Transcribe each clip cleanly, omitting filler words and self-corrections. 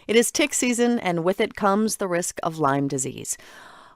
It is tick season, and with it comes the risk of Lyme disease.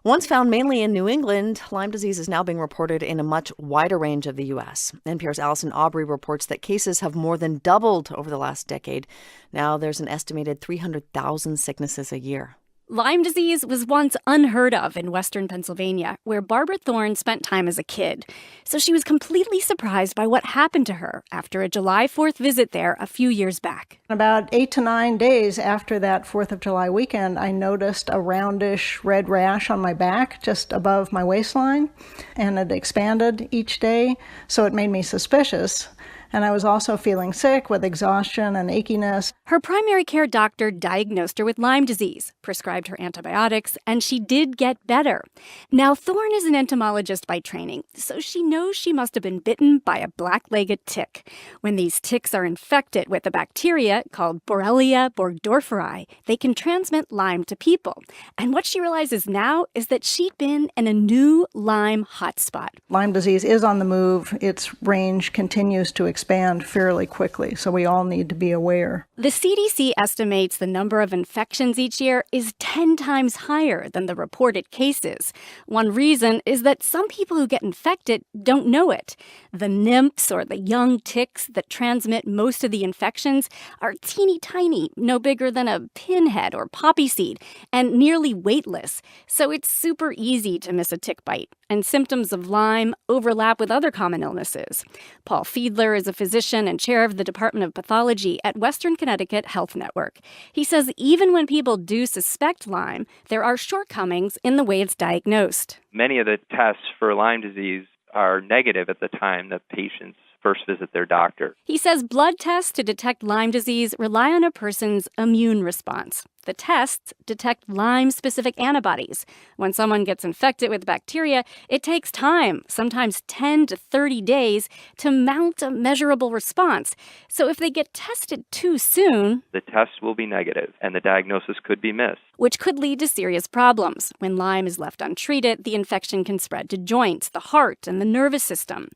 Once found mainly in New England, Lyme disease is now being reported in a much wider range of the U.S. NPR's Allison Aubrey reports that cases have more than doubled over the last decade. Now there's an estimated 300,000 sicknesses a year. Lyme disease was once unheard of in western Pennsylvania, where Barbara Thorne spent time as a kid. So she was completely surprised by what happened to her after a July 4th visit there a few years back. About 8 to 9 days after that 4th of July weekend, I noticed a roundish red rash on my back just above my waistline, and it expanded each day, so it made me suspicious. And I was also feeling sick with exhaustion and achiness. Her primary care doctor diagnosed her with Lyme disease, prescribed her antibiotics, and she did get better. Now, Thorne is an entomologist by training, so she knows she must have been bitten by a black-legged tick. When these ticks are infected with a bacteria called Borrelia burgdorferi, they can transmit Lyme to people. And what she realizes now is that she'd been in a new Lyme hotspot. Lyme disease is on the move. Its range continues to expand fairly quickly, so we all need to be aware. The CDC estimates the number of infections each year is 10 times higher than the reported cases. One reason is that some people who get infected don't know it. The nymphs, or the young ticks that transmit most of the infections, are teeny tiny, no bigger than a pinhead or poppy seed, and nearly weightless. So it's super easy to miss a tick bite. And symptoms of Lyme overlap with other common illnesses. Paul Fiedler is a physician and chair of the Department of Pathology at Western Connecticut Health Network. He says even when people do suspect Lyme, there are shortcomings in the way it's diagnosed. Many of the tests for Lyme disease are negative at the time that patients first visit their doctor. He says blood tests to detect Lyme disease rely on a person's immune response. The tests detect Lyme-specific antibodies. When someone gets infected with bacteria, it takes time, sometimes 10 to 30 days, to mount a measurable response. So if they get tested too soon, the test will be negative, and the diagnosis could be missed, which could lead to serious problems. When Lyme is left untreated, the infection can spread to joints, the heart, and the nervous system.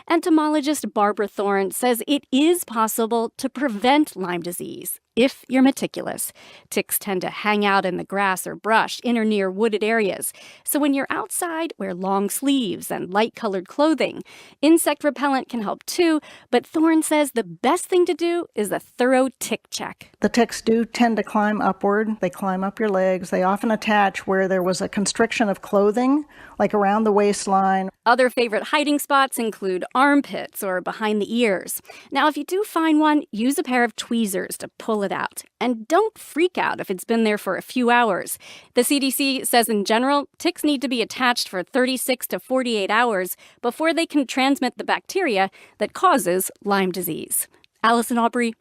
Entomologist Barbara Thorne says it is possible to prevent Lyme disease if you're meticulous. Ticks tend to hang out in the grass or brush in or near wooded areas. So when you're outside, wear long sleeves and light-colored clothing. Insect repellent can help too, but Thorne says the best thing to do is a thorough tick check. The ticks do tend to climb upward. They climb up your legs. They often attach where there was a constriction of clothing, like around the waistline. Other favorite hiding spots include armpits or behind the ears. Now, if you do find one, use a pair of tweezers to pull it out. And don't freak out if it's been there for a few hours. The CDC says in general, ticks need to be attached for 36 to 48 hours before they can transmit the bacteria that causes Lyme disease. Allison Aubrey,